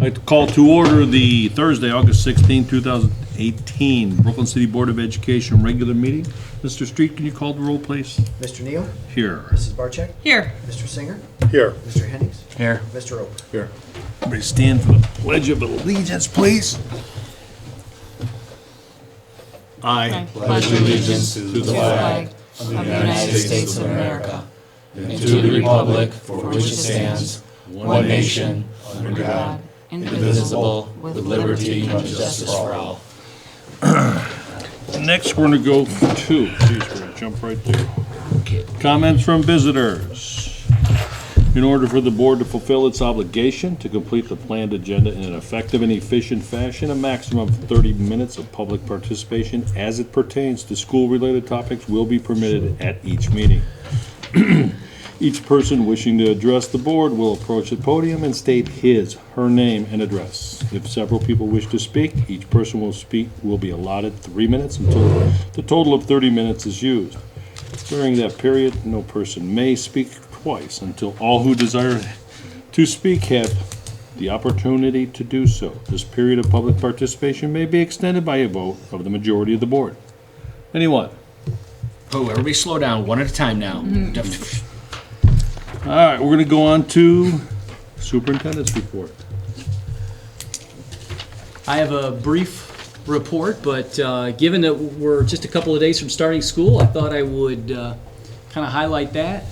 I'd like to call to order the Thursday, August 16, 2018, Brooklyn City Board of Education regular meeting. Mr. Street, can you call the roll, please? Mr. Neal? Here. Mrs. Barcheck? Here. Mr. Singer? Here. Mr. Hennings? Here. Mr. Roper? Here. Everybody stand for the Pledge of Allegiance, please. I Pledge allegiance to the flag of the United States of America and to the republic for which it stands, one nation, under God, indivisible, with liberty and justice for all. Next, we're going to go to, geez, we're going to jump right there. Comments from visitors. In order for the board to fulfill its obligation to complete the planned agenda in an effective and efficient fashion, a maximum of 30 minutes of public participation as it pertains to school-related topics will be permitted at each meeting. Each person wishing to address the board will approach the podium and state his, her name, and address. If several people wish to speak, each person will be allotted 3 minutes until the total of 30 minutes is used. During that period, no person may speak twice until all who desire to speak have the opportunity to do so. This period of public participation may be extended by a vote of the majority of the board. Anyone? Oh, everybody slow down, one at a time now. All right, we're going to go on to superintendent's report. I have a brief report, but given that we're just a couple of days from starting school, I thought I would kind of highlight that.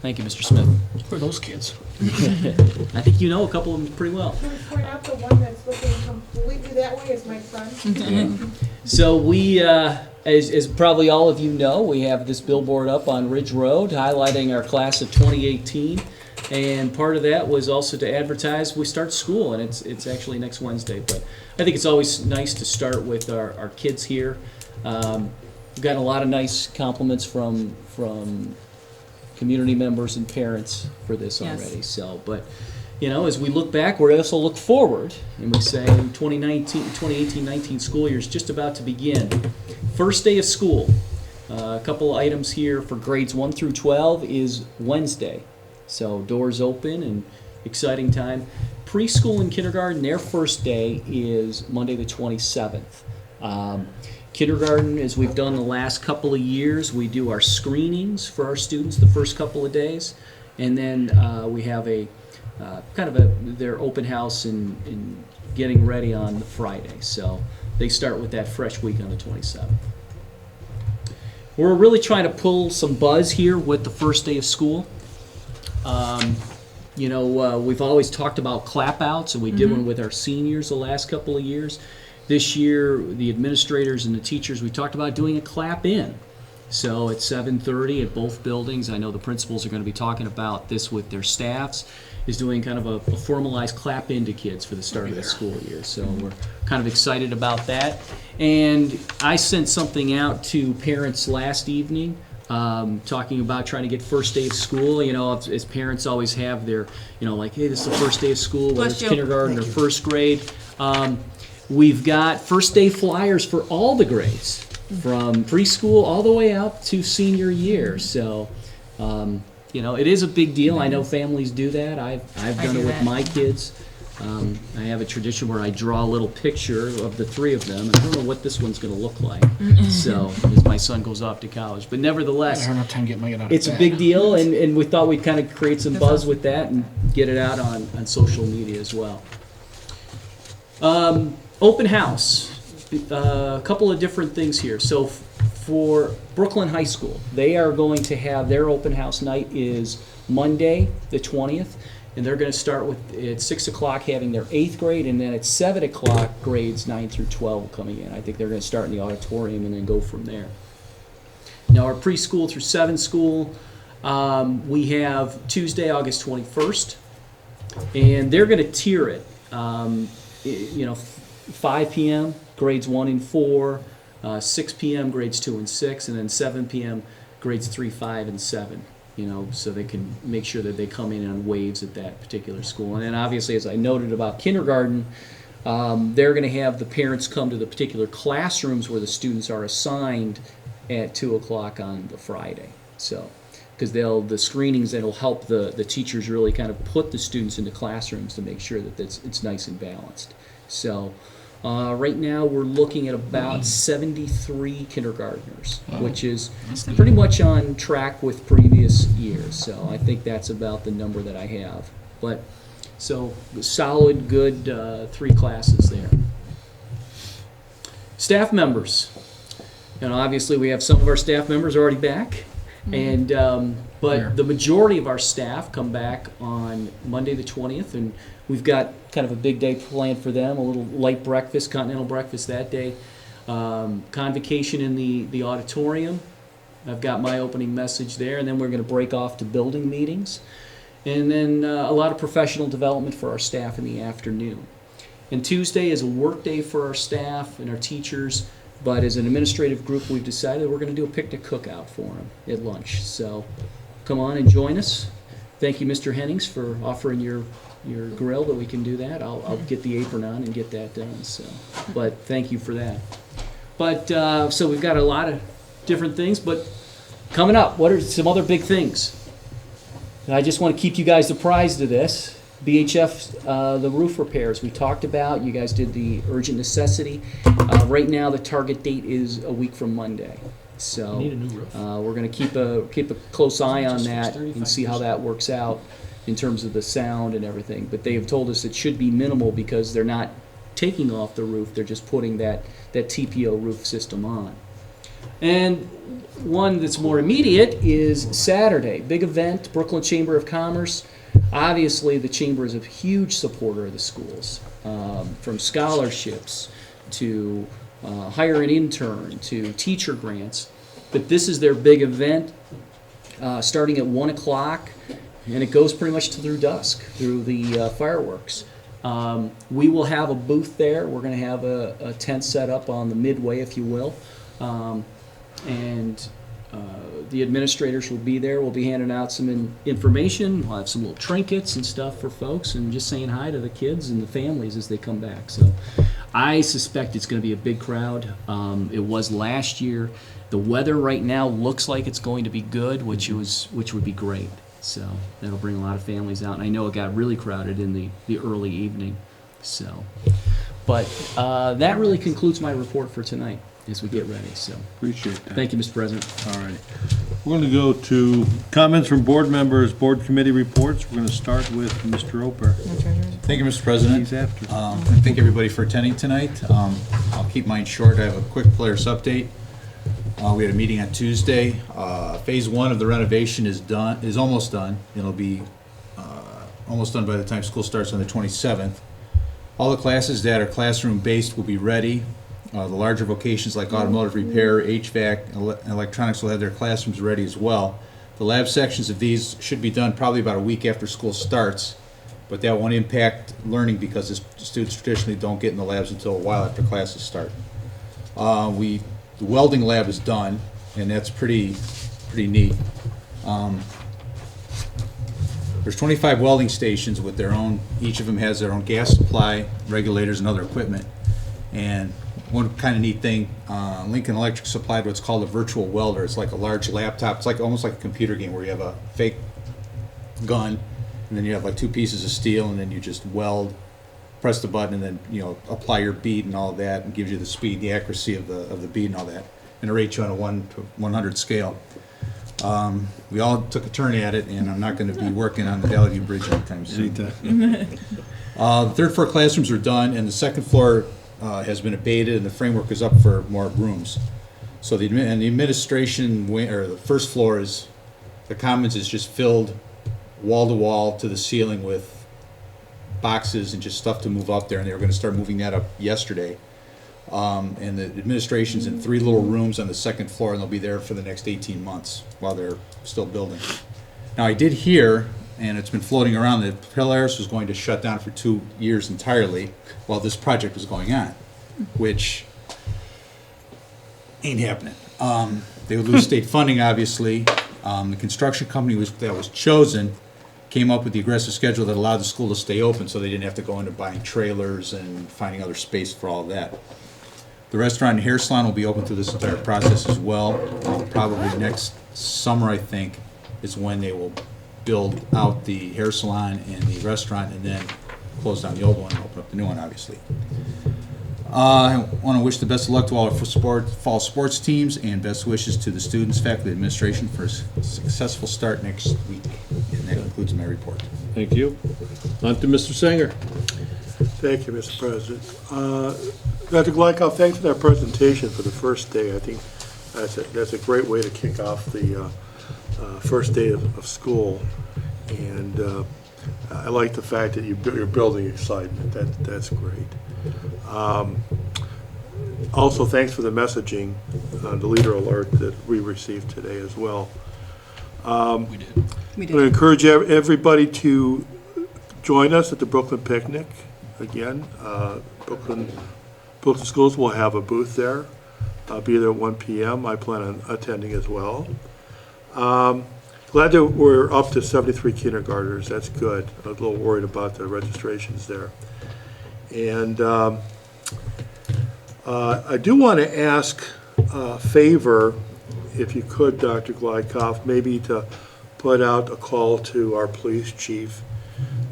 Thank you, Mr. Smith. Who are those kids? I think you know a couple of them pretty well. Can we point out the one that's looking completely that way is my son? So we, as probably all of you know, we have this billboard up on Ridge Road highlighting our class of 2018. And part of that was also to advertise we start school, and it's actually next Wednesday. But I think it's always nice to start with our kids here. We've gotten a lot of nice compliments from community members and parents for this already. So, but you know, as we look back, we also look forward, and we say 2018-19 school year is just about to begin. First day of school. A couple items here for grades 1 through 12 is Wednesday. So doors open and exciting time. Preschool and kindergarten, their first day is Monday the 27th. Kindergarten, as we've done the last couple of years, we do our screenings for our students the first couple of days, and then we have a their open house and getting ready on the Friday. So they start with that fresh week on the 27th. We're really trying to pull some buzz here with the first day of school. We've always talked about clap outs, and we did one with our seniors the last couple of years. This year, the administrators and the teachers, we talked about doing a clap in. So at 7:30 at both buildings, I know the principals are going to be talking about this with their staffs, is doing kind of a formalized clap in to kids for the start of the school year. So we're kind of excited about that. And I sent something out to parents last evening talking about trying to get first day of school. You know, as parents always have their, like, hey, this is the first day of school, whether it's kindergarten or first grade. We've got first day flyers for all the grades, from preschool all the way up to senior year. So, it is a big deal. I know families do that. I've done it with my kids. I have a tradition where I draw a little picture of the three of them, and I don't know what this one's going to look like. So, as my son goes off to college, but nevertheless, it's a big deal, and we thought we'd kind of create some buzz with that and get it out on social media as well. Open house, a couple of different things here. So for Brooklyn High School, they are going to have their open house night is Monday the 20th, and they're going to start with at 6 o'clock having their 8th grade, and then at 7 o'clock grades 9 through 12 coming in. I think they're going to start in the auditorium and then go from there. Now our preschool through 7 school, we have Tuesday, August 21st, and they're going to tier it. 5 p.m. grades 1 and 4, 6 p.m. grades 2 and 6, and then 7 p.m. grades 3, 5, and 7. So they can make sure that they come in on waves at that particular school. And then obviously, as I noted about kindergarten, they're going to have the parents come to the particular classrooms where the students are assigned at 2 o'clock on the Friday. So because the screenings that'll help the teachers really kind of put the students into classrooms to make sure that it's nice and balanced. So right now we're looking at about 73 kindergartners, which is pretty much on track with previous years. So I think that's about the number that I have. But so solid, good 3 classes there. Staff members. And obviously we have some of our staff members already back. And but the majority of our staff come back on Monday the 20th, and we've got kind of a big day planned for them, a little light breakfast, continental breakfast that day, convocation in the auditorium. I've got my opening message there, and then we're going to break off to building meetings, and then a lot of professional development for our staff in the afternoon. And Tuesday is a work day for our staff and our teachers. But as an administrative group, we've decided we're going to do a picnic cookout for them at lunch. So come on and join us. Thank you, Mr. Hennings, for offering your grill that we can do that. I'll get the apron on and get that done. So, but thank you for that. But so we've got a lot of different things. But coming up, what are some other big things? And I just want to keep you guys apprised of this. BHF, the roof repairs we talked about. You guys did the urgent necessity. Right now, the target date is a week from Monday. So Need a new roof. we're going to keep a close eye on that and see how that works out in terms of the sound and everything. But they have told us it should be minimal because they're not taking off the roof. They're just putting that TPO roof system on. And one that's more immediate is Saturday. Big event, Brooklyn Chamber of Commerce. Obviously, the Chamber is a huge supporter of the schools, from scholarships to hire an intern to teacher grants. But this is their big event, starting at 1 o'clock, and it goes pretty much through dusk, through the fireworks. We will have a booth there. We're going to have a tent set up on the midway, if you will. And the administrators will be there. We'll be handing out some information. We'll have some little trinkets and stuff for folks, and just saying hi to the kids and the families as they come back. So I suspect it's going to be a big crowd. It was last year. The weather right now looks like it's going to be good, which would be great. So that'll bring a lot of families out. And I know it got really crowded in the early evening. So, but that really concludes my report for tonight as we get ready. So Appreciate that. thank you, Mr. President. All right. We're going to go to comments from board members, board committee reports. We're going to start with Mr. Oper. Thank you, Mr. President. He's after. Thank everybody for attending tonight. I'll keep mine short. I have a quick players update. We had a meeting on Tuesday. Phase 1 of the renovation is almost done. It'll be almost done by the time school starts on the 27th. All the classes that are classroom-based will be ready. The larger vocations like automotive repair, HVAC, and electronics will have their classrooms ready as well. The lab sections of these should be done probably about a week after school starts, but that won't impact learning because the students traditionally don't get in the labs until a while after classes start. The welding lab is done, and that's pretty neat. There's 25 welding stations with their own, each of them has their own gas supply, regulators, and other equipment. And one kind of neat thing, Lincoln Electric supplied what's called a virtual welder. It's like a large laptop. It's like almost like a computer game where you have a fake gun, and then you have like 2 pieces of steel, and then you just weld, press the button, and then apply your bead and all that, and gives you the speed, the accuracy of the bead and all that, and it rates you on a 1 to 100 scale. We all took a turn at it, and I'm not going to be working on the Valley View Bridge anytime soon. The third floor classrooms are done, and the second floor has been abated, and the framework is up for more rooms. So the administration wing, or the first floor is, the commons is just filled wall to wall to the ceiling with boxes and just stuff to move up there, and they were going to start moving that up yesterday. And the administration's in 3 little rooms on the second floor, and they'll be there for the next 18 months while they're still building. Now I did hear, and it's been floating around, that Polaris was going to shut down for 2 years entirely while this project was going on, which ain't happening. They would lose state funding, obviously. The construction company that was chosen came up with the aggressive schedule that allowed the school to stay open, so they didn't have to go into buying trailers and finding other space for all of that. The restaurant and hair salon will be open through this entire process as well, probably next summer, I think. is when they will build out the hair salon and the restaurant, and then close down the old one and open up the new one, obviously. I want to wish the best of luck to all our fall sports teams, and best wishes to the students, faculty, administration for a successful start next week. And that concludes my report. Thank you. On to Mr. Singer. Thank you, Mr. President. Dr. Glykoff, thanks for that presentation for the first day. I think that's a great way to kick off the first day of school. And I like the fact that you're building excitement. That's great. Also, thanks for the messaging, the leader alert that we received today as well. We did. I'm going to encourage everybody to join us at the Brooklyn Picnic. Again, Brooklyn Schools will have a booth there. I'll be there at 1 p.m. I plan on attending as well. Glad that we're up to 73 kindergartners. That's good. I was a little worried about the registrations there. And I do want to ask a favor, if you could, Dr. Glykoff, maybe to put out a call to our police chief.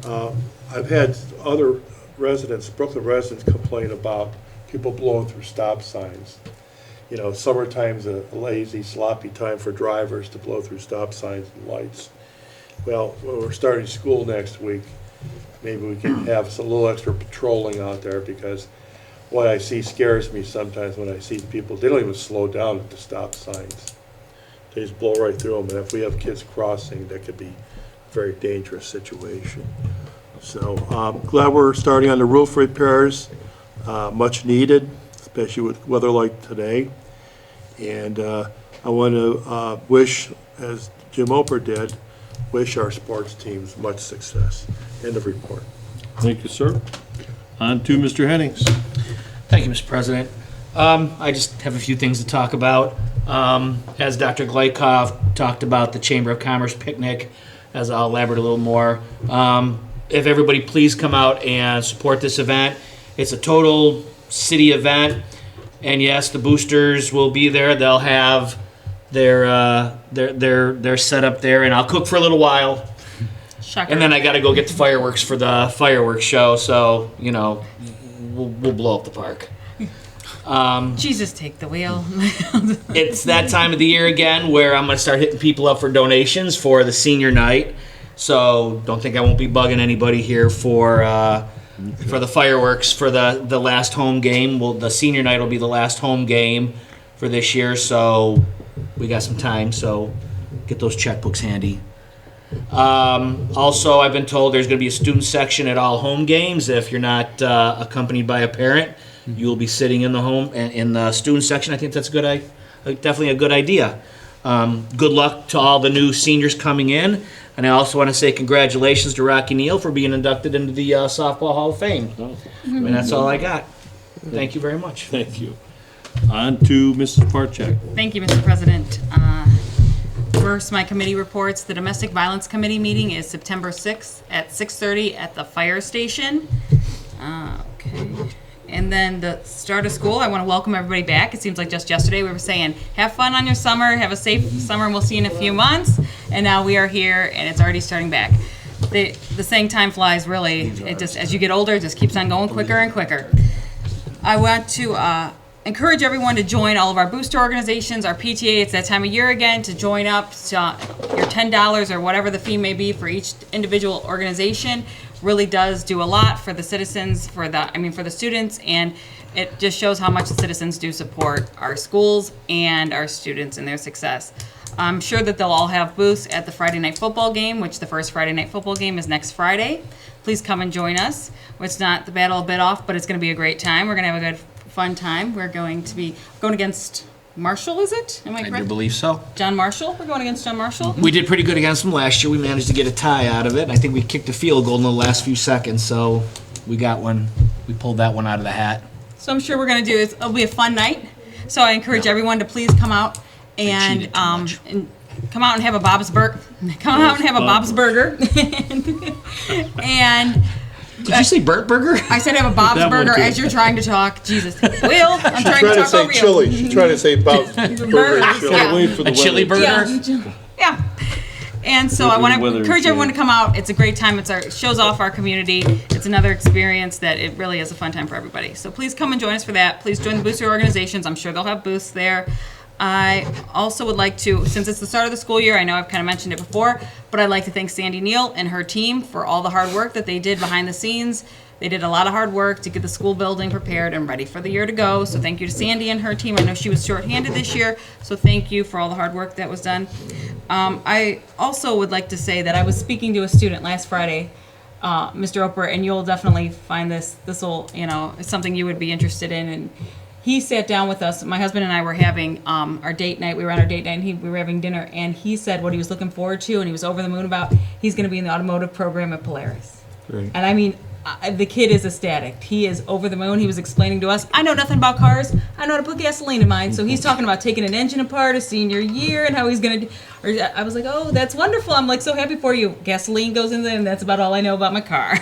I've had other residents, Brooklyn residents, complain about people blowing through stop signs. You know, summertime's a lazy, sloppy time for drivers to blow through stop signs and lights. Well, when we're starting school next week, maybe we can have a little extra patrolling out there, because what I see scares me sometimes when I see people, they don't even slow down at the stop signs. They just blow right through them, and if we have kids crossing, that could be a very dangerous situation. So glad we're starting on the roof repairs, much needed, especially with weather like today. And I want to wish, as Jim Oper did, wish our sports teams much success. End of report. Thank you, sir. On to Mr. Hennings. Thank you, Mr. President. I just have a few things to talk about. As Dr. Glykoff talked about the Chamber of Commerce picnic, as I'll elaborate a little more. If everybody please come out and support this event. It's a total city event, and yes, the boosters will be there. They'll have their setup there, and I'll cook for a little while. Shocker. And then I got to go get the fireworks for the fireworks show. So we'll blow up the park. Jesus, take the wheel. It's that time of the year again where I'm going to start hitting people up for donations for the senior night. So don't think I won't be bugging anybody here for the fireworks for the last home game. Well, the senior night will be the last home game for this year. So we got some time. So get those checkbooks handy. Also, I've been told there's going to be a student section at all home games. If you're not accompanied by a parent, you will be sitting in the student section. I think that's definitely a good idea. Good luck to all the new seniors coming in, and I also want to say congratulations to Rocky Neal for being inducted into the Softball Hall of Fame. And that's all I got. Thank you very much. Thank you. On to Mrs. Parchak. Thank you, Mr. President. First, my committee reports. The Domestic Violence Committee meeting is September 6th at 6:30 at the fire station. Okay. And then the start of school, I want to welcome everybody back. It seems like just yesterday we were saying, have fun on your summer, have a safe summer, and we'll see you in a few months. And now we are here, and it's already starting back. The saying time flies, really. It just, as you get older, it just keeps on going quicker and quicker. I want to encourage everyone to join all of our booster organizations, our PTA. It's that time of year again to join up. To, your $10 or whatever the fee may be for each individual organization really does do a lot for the citizens, for the students, and it just shows how much the citizens do support our schools and our students and their success. I'm sure that they'll all have booths at the Friday night football game, which the first Friday night football game is next Friday. Please come and join us. It's not the battle of bit off, but it's going to be a great time. We're going to have a good, fun time. We're going to be going against Marshall, is it? Am I I do correct? believe so. John Marshall? We're going against John Marshall? We did pretty good against them last year. We managed to get a tie out of it. I think we kicked a field goal in the last few seconds, so we got one. We pulled that one out of the hat. So I'm sure we're going to do is it'll be a fun night. So I encourage everyone to please come out and cheated too much. come out and have a Bob's Burger. Come out and have a Bob's Burger. and Did you say Burt Burger? I said have a Bob's That one Burger too. as you're trying to talk. Jesus. Will, I'm trying to Trying to talk say over chili. you. She's trying to say about burger Burgers, chili. yeah. Wait for the A chili weather. burger? Yeah. And so I The want to weather is encourage everyone to good. come out. It's a great time. It shows off our community. It's another experience that it really is a fun time for everybody. So please come and join us for that. Please join the booster organizations. I'm sure they'll have booths there. I also would like to, since it's the start of the school year, I know I've kind of mentioned it before, but I'd like to thank Sandy Neal and her team for all the hard work that they did behind the scenes. They did a lot of hard work to get the school building prepared and ready for the year to go. So thank you to Sandy and her team. I know she was shorthanded this year, so thank you for all the hard work that was done. I also would like to say that I was speaking to a student last Friday, Mr. Oper, and you'll definitely find this will, it's something you would be interested in. And he sat down with us. My husband and I were having our date night. We were on our date night, and we were having dinner. And he said what he was looking forward to, and he was over the moon about. He's going to be in the automotive program at Polaris. Great. And I mean, the kid is ecstatic. He is over the moon. He was explaining to us, I know nothing about cars. I know how to put gasoline in mine. So he's talking about taking an engine apart his senior year and how he's going to. I was like, oh, that's wonderful. I'm like so happy for you. Gasoline goes in there, and that's about all I know about my car.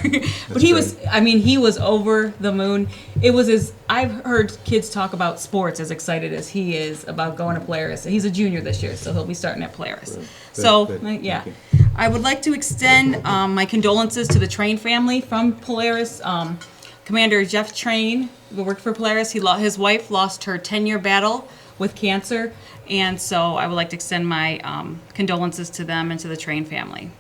But he was, he was over the moon. It was I've heard kids talk about sports as excited as he is about going to Polaris. He's a junior this year, so he'll be starting at Polaris. Good, So, good. yeah. Thank I would like to extend my condolences to the Train family from Polaris. Commander Jeff Train, who worked for Polaris, his wife lost her 10-year battle with cancer, and so I would like to extend my condolences to them and to the Train family.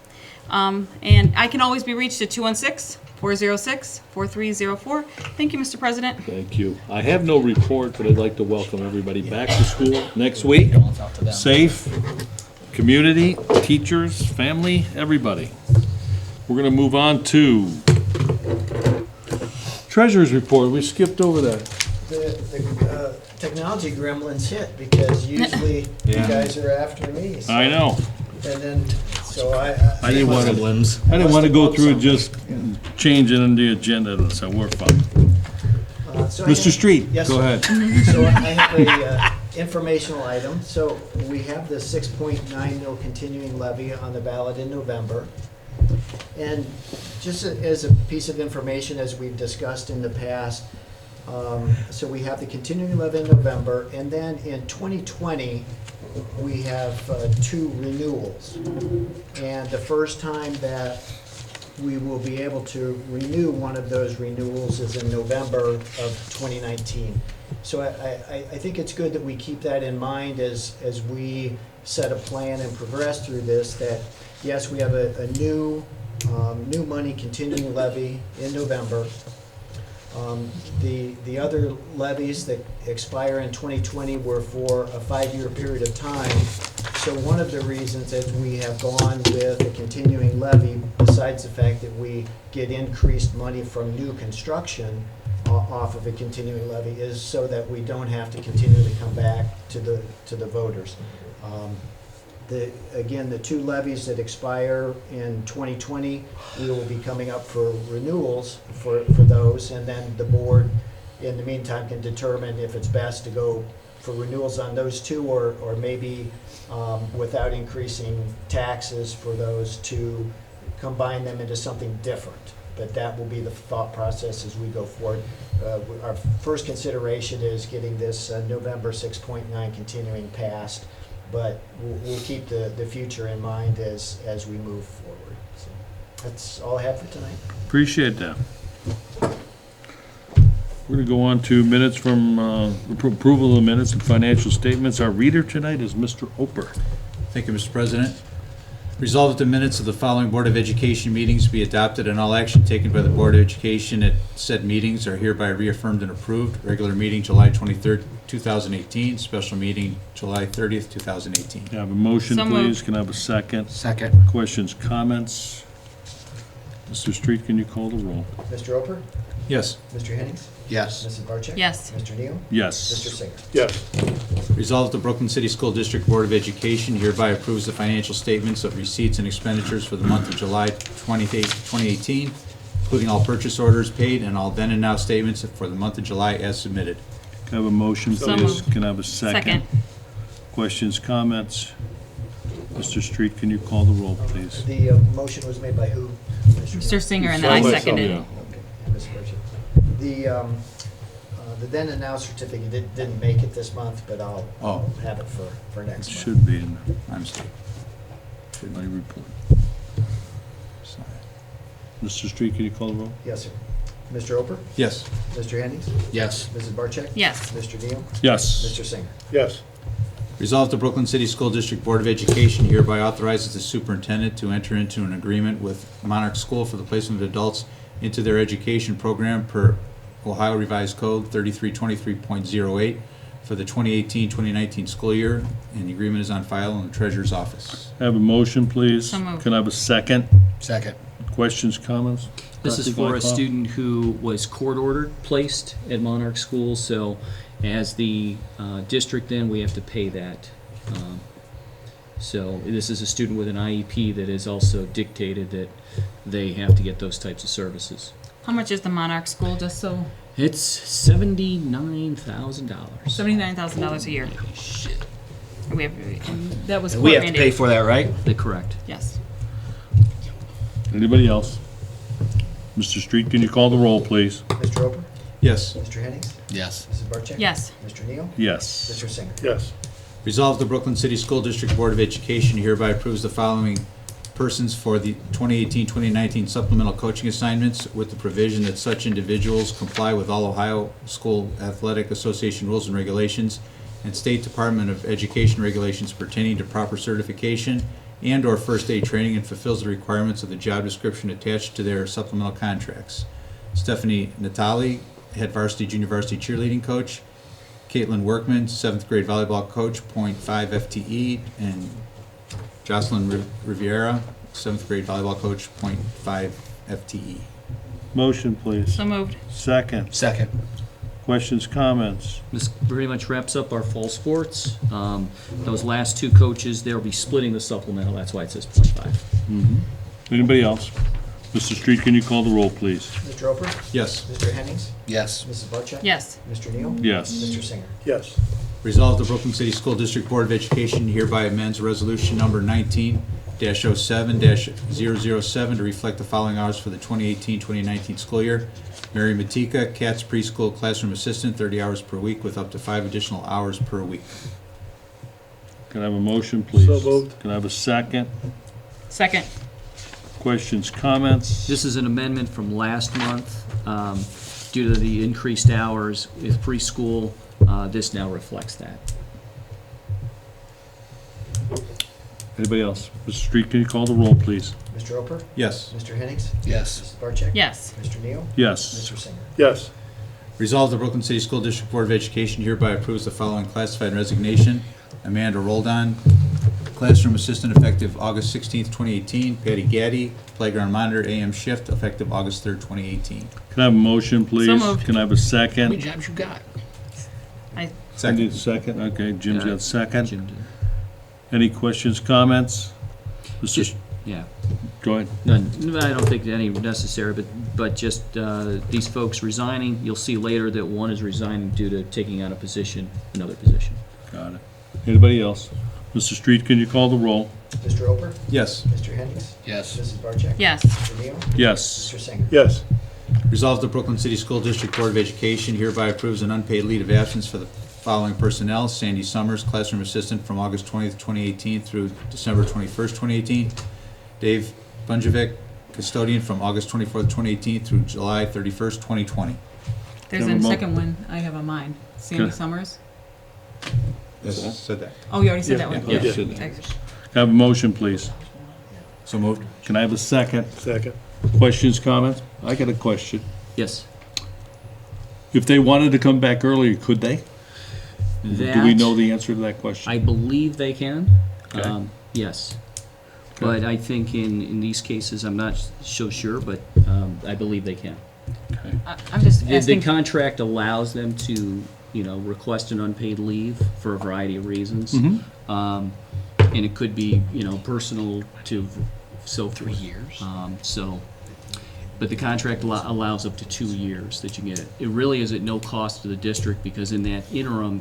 And I can always be reached at 216-406-4304. Thank you, Mr. President. Thank you. I have no report, but I'd like to welcome everybody back to school next week. Safe, community, teachers, family, everybody. We're going to move on to Treasurer's Report. We skipped over that. The technology gremlins hit because usually you guys are after me. So. I know. And then, so I I didn't want to go through and just changing the agenda, so we're fine. So Mr. Street, Yes, go sir. ahead. So I have a informational item. So we have the 6.9 mil continuing levy on the ballot in November. And just as a piece of information, as we've discussed in the past, so we have the continuing levy in November, and then in 2020, we have 2 renewals. And the first time that we will be able to renew one of those renewals is in November of 2019. So I think it's good that we keep that in mind as we set a plan and progress through this, that yes, we have a new money continuing levy in November. The other levies that expire in 2020 were for a 5-year period of time. So one of the reasons that we have gone with a continuing levy, besides the fact that we get increased money from new construction off of a continuing levy, is so that we don't have to continually come back to the voters. Again, the 2 levies that expire in 2020, we will be coming up for renewals for those, and then the board, in the meantime, can determine if it's best to go for renewals on those 2, or maybe without increasing taxes for those 2, combine them into something different. But that will be the thought process as we go forward. Our first consideration is getting this November 6.9 continuing passed, but we'll keep the future in mind as we move forward. So that's all I have for tonight. Appreciate that. We're going to go on to minutes from approval of the minutes and financial statements. Our reader tonight is Mr. Oper. Thank you, Mr. President. Resolved that the minutes of the following Board of Education meetings be adopted and all action taken by the Board of Education at said meetings are hereby reaffirmed and approved. Regular meeting, July 23rd, 2018. Special meeting, July 30th, 2018. Can I have a motion, So please? moved. Can I have a second? Second. Questions, comments? Mr. Street, can you call the roll? Mr. Oper? Yes. Mr. Hennings? Yes. Mrs. Barcheck? Yes. Mr. Neal? Mr. Yes. Singer? Yes. Resolved that the Brooklyn City School District Board of Education hereby approves the financial statements of receipts and expenditures for the month of July 2018, including all purchase orders paid and all then and now statements for the month of July as submitted. Can I have a motion, So please? moved. Can I have a second? Questions, comments? Mr. Street, can you call the roll, please? The motion was made by who? Mr. Singer, and then I seconded. Yeah. Okay, and Ms. Barcheck. The then and now certificate didn't make it this month, but I'll have it for next month. Should be in there. I'm sorry. My report. Mr. Street, can you call the roll? Yes, sir. Mr. Oper? Yes. Mr. Hennings? Yes. Mrs. Barcheck? Yes. Mr. Neal? Yes. Mr. Singer? Yes. Resolved, the Brooklyn City School District Board of Education hereby authorizes the superintendent to enter into an agreement with Monarch School for the placement of adults into their education program per Ohio Revised Code 3323.08 for the 2018-2019 school year, and the agreement is on file in the treasurer's office. Have a motion, please? So moved. Can I have a second? Second. Questions, comments? This is Dr. for a Glykoff? student who was court-ordered placed at Monarch School, so as the district then, we have to pay that. So this is a student with an IEP that is also dictated that they have to get those types of services. How much is the Monarch School, just so, It's $79,000. $79,000 a year? Shit. We have, and that was We court have to pay mandated. for that, right? Correct. Yes. Anybody else? Mr. Street, can you call the roll, please? Mr. Oper? Yes. Mr. Hennings? Yes. Mrs. Barcheck? Yes. Mr. Neal? Yes. Mr. Singer? Yes. Resolved, the Brooklyn City School District Board of Education hereby approves the following persons for the 2018-2019 supplemental coaching assignments with the provision that such individuals comply with all Ohio School Athletic Association rules and regulations and State Department of Education regulations pertaining to proper certification and/or first aid training, and fulfills the requirements of the job description attached to their supplemental contracts. Stephanie Natali, head varsity, junior varsity cheerleading coach. Caitlin Workman, 7th grade volleyball coach, .5 FTE, and Jocelyn Riviera, 7th grade volleyball coach, .5 FTE. Motion, please. So moved. Second. Second. Questions, comments? This pretty much wraps up our fall sports. Those last two coaches, they'll be splitting the supplemental, that's why it says .5. Anybody else? Mr. Street, can you call the roll, please? Mr. Oper? Yes. Mr. Hennings? Yes. Mrs. Barcheck? Yes. Mr. Neal? Yes. Mr. Singer? Yes. Resolved, the Brooklyn City School District Board of Education hereby amends resolution number 19-07-007 to reflect the following hours for the 2018-2019 school year. Mary Matika, Katz Preschool Classroom Assistant, 30 hours per week with up to 5 additional hours per week. Can I have a motion, please? So moved. Can I have a second? Second. Questions, comments? This is an amendment from last month. Due to the increased hours with preschool, this now reflects that. Anybody else? Mr. Street, can you call the roll, please? Mr. Oper? Yes. Mr. Hennings? Yes. Mrs. Barcheck? Yes. Mr. Neal? Yes. Mr. Singer? Yes. Resolved, the Brooklyn City School District Board of Education hereby approves the following classified resignation. Amanda Roldan, classroom assistant, effective August 16th, 2018. Patty Gaddy, playground monitor, AM shift, effective August 3rd, 2018. Can I have a motion, please? moved. Can I have a How many second? jobs you got? I need Second. a second. Okay, Jim's got a second. Jim did. Any questions, comments? Mr. Just- Yeah. Go ahead. None, I don't think any necessary, but just these folks resigning, you'll see later that one is resigning due to taking on a position, another position. Got it. Anybody else? Mr. Street, can you call the roll? Mr. Oper? Yes. Mr. Hennings? Yes. Mrs. Barcheck? Yes. Mr. Neal? Yes. Mr. Singer? Yes. Resolved, the Brooklyn City School District Board of Education hereby approves an unpaid leave of absence for the following personnel. Sandy Summers, classroom assistant from August 20th, 2018 through December 21st, 2018. Dave Bunjevic, custodian from August 24th, 2018 through July 31st, 2020. There's Have a a mo- second one I have on mine. Sandy Okay. Summers. Yes, said that. Oh, you already said Yeah, that one? yeah. Okay. Should- Thanks. Can I have a motion, please? So moved. Can I have a second? Second. Questions, comments? I got a question. Yes. If they wanted to come back earlier, could they? Do we know That, the answer to that question? I believe they can. Okay. Yes. Okay. But I think in these cases, I'm not so sure, but I believe they can. Okay. I'm just The asking, contract allows them to, request an unpaid leave for a variety of reasons. Mhm. And it could be, personal to so 3 years. But the contract allows up to 2 years that you get it. It really is at no cost to the district, because in that interim,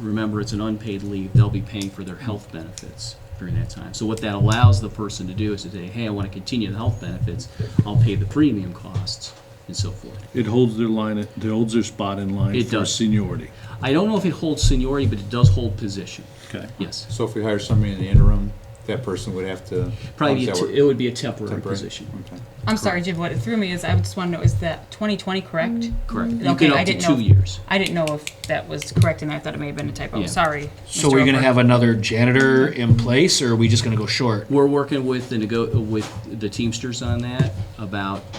remember, it's an unpaid leave, they'll be paying for their health benefits during that time. So what that allows the person to do is to say, hey, I want to continue the health benefits, I'll pay the premium costs, and so forth. It holds their line, it holds their spot in line It for does. seniority. I don't know if it holds seniority, but it does hold position, Okay. yes. So if we hire somebody in the interim, that person would have to. Probably how does that work? it would be a temporary Temporary? position. Okay. I'm sorry, Jim, what it threw me is, I just want to know, is that 2020 correct? Correct. You Okay, get I up to didn't know 2 if- years. I didn't know if that was correct, and I thought it may have been a typo. Yeah. Sorry. So Mr. we're gonna Ober. have another janitor in place, or are we just gonna go short? We're working with the Teamsters on that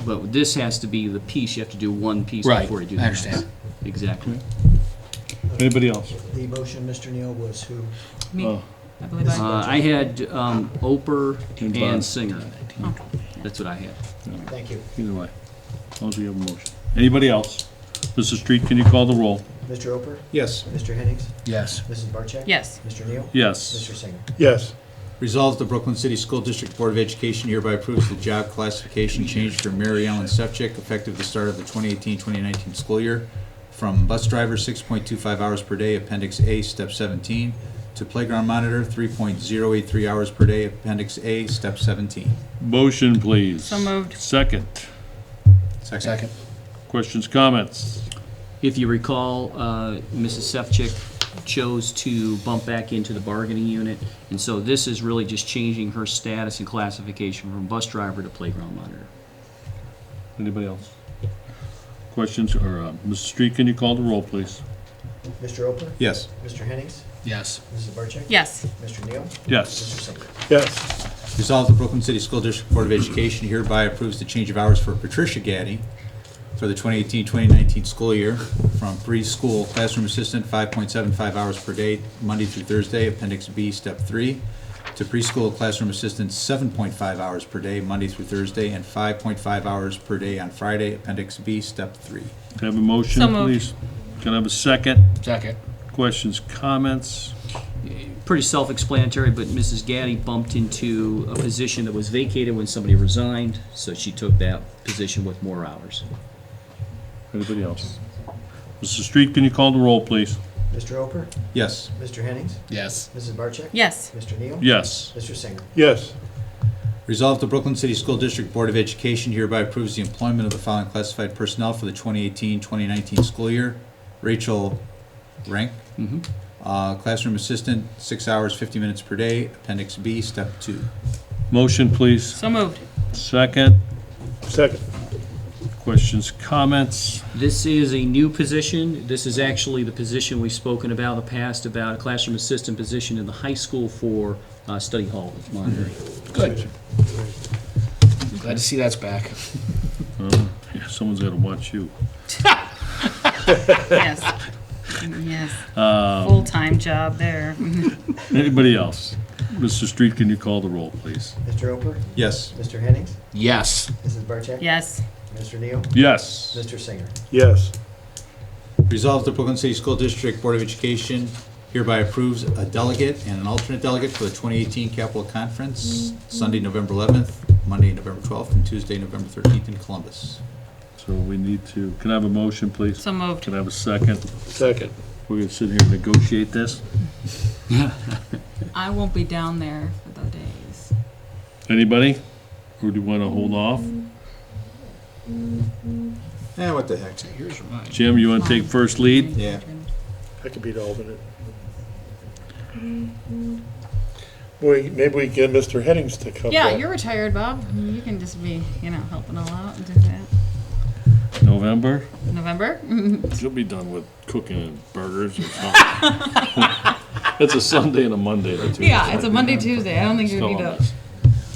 but this has to be the piece. You have to do one piece Right, before you do I the understand. next. Exactly. Anybody else? The motion, Mr. Neal, was who? Me, Oh. I believe I. I had Oper And and Bond. Singer. Oh. That's what I had. Thank you. Either way, as long as we have a motion. Anybody else? Mrs. Street, can you call the roll? Mr. Oper? Yes. Mr. Hennings? Yes. Mrs. Barcheck? Yes. Mr. Neal? Yes. Mr. Singer? Yes. Resolved, the Brooklyn City School District Board of Education hereby approves the job classification change for Mary Ellen Sevcik effective the start of the 2018-2019 school year from bus driver 6.25 hours per day, Appendix A, Step 17, to playground monitor 3.083 hours per day, Appendix A, Step 17. Motion, please. So moved. Second. Second. Questions, comments? If you recall, Mrs. Sefcik chose to bump back into the bargaining unit, and so this is really just changing her status and classification from bus driver to playground monitor. Anybody else? Questions, or, Mrs. Street, can you call the roll, please? Mr. Oper? Yes. Mr. Hennings? Yes. Mrs. Barcheck? Yes. Mr. Neal? Yes. Mr. Singer? Yes. Resolved, the Brooklyn City School District Board of Education hereby approves the change of hours for Patricia Gaddy for the 2018-2019 school year from preschool classroom assistant 5.75 hours per day, Monday through Thursday, Appendix B, Step 3, to preschool classroom assistant 7.5 hours per day, Monday through Thursday, and 5.5 hours per day on Friday, Appendix B, Step 3. Can I have a motion, So moved. please? Can I have a second? Second. Questions, comments? Pretty self-explanatory, but Mrs. Gaddy bumped into a position that was vacated when somebody resigned, so she took that position with more hours. Anybody else? Mrs. Street, can you call the roll, please? Mr. Oper? Yes. Mr. Hennings? Yes. Mrs. Barcheck? Yes. Mr. Neal? Yes. Mr. Singer? Yes. Resolved, the Brooklyn City School District Board of Education hereby approves the employment of the following classified personnel for the 2018-2019 school year. Rachel Rank, classroom assistant, 6 hours, 50 minutes per day, Appendix B, Step 2. Motion, please. So moved. Second. Second. Questions, comments? This is a new position. This is actually the position we've spoken about in the past, about a classroom assistant position in the high school for study hall monitoring. Good. Glad to see that's back. Yeah, someone's got to watch you. Yes. Yes. Full-time job there. Anybody else? Mr. Street, can you call the roll, please? Mr. Oper? Yes. Mr. Hennings? Yes. Mrs. Barcheck? Yes. Mr. Neal? Yes. Mr. Singer? Yes. Resolved, the Brooklyn City School District Board of Education hereby approves a delegate and an alternate delegate for the 2018 Capitol Conference, Sunday, November 11th, Monday, November 12th, and Tuesday, November 13th in Columbus. So we need to, can I have a motion, please? So moved. Can I have a second? Second. We're going to sit here and negotiate this. I won't be down there for the days. Anybody? Or do you want to hold off? What the heck? Here's your mind. Jim, you want to take first lead? Yeah. I could be the alternate. Maybe we get Mr. Hennings to come Yeah, back. you're retired, Bob. You can just be, helping all out and do that. November? November? She'll be done with cooking and burgers or something. It's a Sunday and a Monday. the two. Yeah, it's a Monday, Tuesday. I don't think you'd need to Columbus.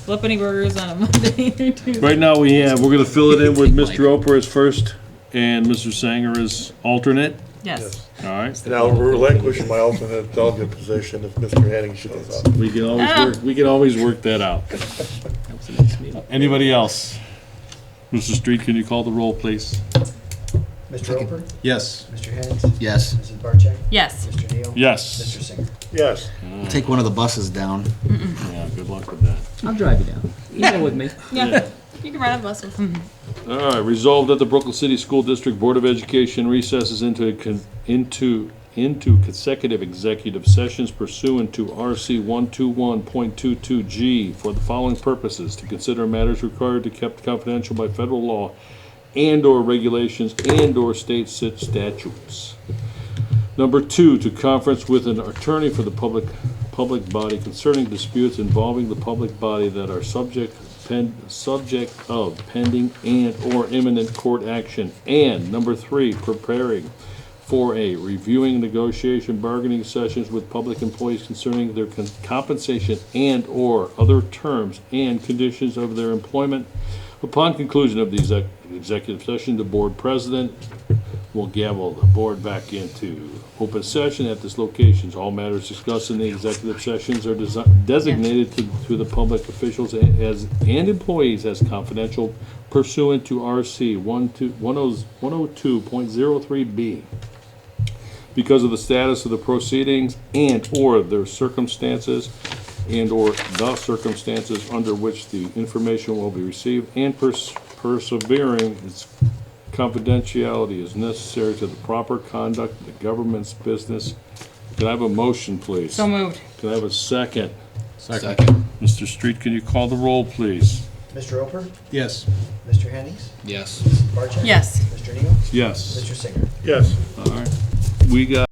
flip any burgers on a Monday or Tuesday. Right now, we're going to fill it in with Mr. Oper as first and Mr. Sanger as alternate. Yes. All right? And I'll relinquish my alternate delegate position if Mr. Hennings shows up. We can always work that out. Anybody else? Mr. Street, can you call the roll, please? Mr. Oper? Yes. Mr. Hennings? Yes. Mrs. Barcheck? Yes. Mr. Neal? Yes. Mr. Singer? Yes. Take one of the buses down. Yeah, good luck with that. I'll drive you down. You go with me. Yeah. You can ride a bus with them. All right, resolved that the Brooklyn City School District Board of Education recesses into consecutive executive sessions pursuant to RC 121.22G for the following purposes: to consider matters required to be kept confidential by federal law and/or regulations and/or state statutes. Number 2, to conference with an attorney for the public body concerning disputes involving the public body that are subject of pending and/or imminent court action. And number 3, preparing for a reviewing negotiation bargaining sessions with public employees concerning their compensation and/or other terms and conditions of their employment. Upon conclusion of the executive session, the board president will gavel the board back into open session at this location. All matters discussed in the executive sessions are designated to the public officials and employees as confidential pursuant to RC 102.03B. Because of the status of the proceedings and/or their circumstances and/or the circumstances under which the information will be received, and persevering its confidentiality is necessary to the proper conduct of the government's business. Can I have a motion, please? So moved. Can I have a second? Second. Mr. Street, can you call the roll, please? Mr. Roper? Yes. Mr. Hennings? Yes. Mrs. Barcheck? Yes. Mr. Neal? Yes. Mr. Singer? Yes. All right. We got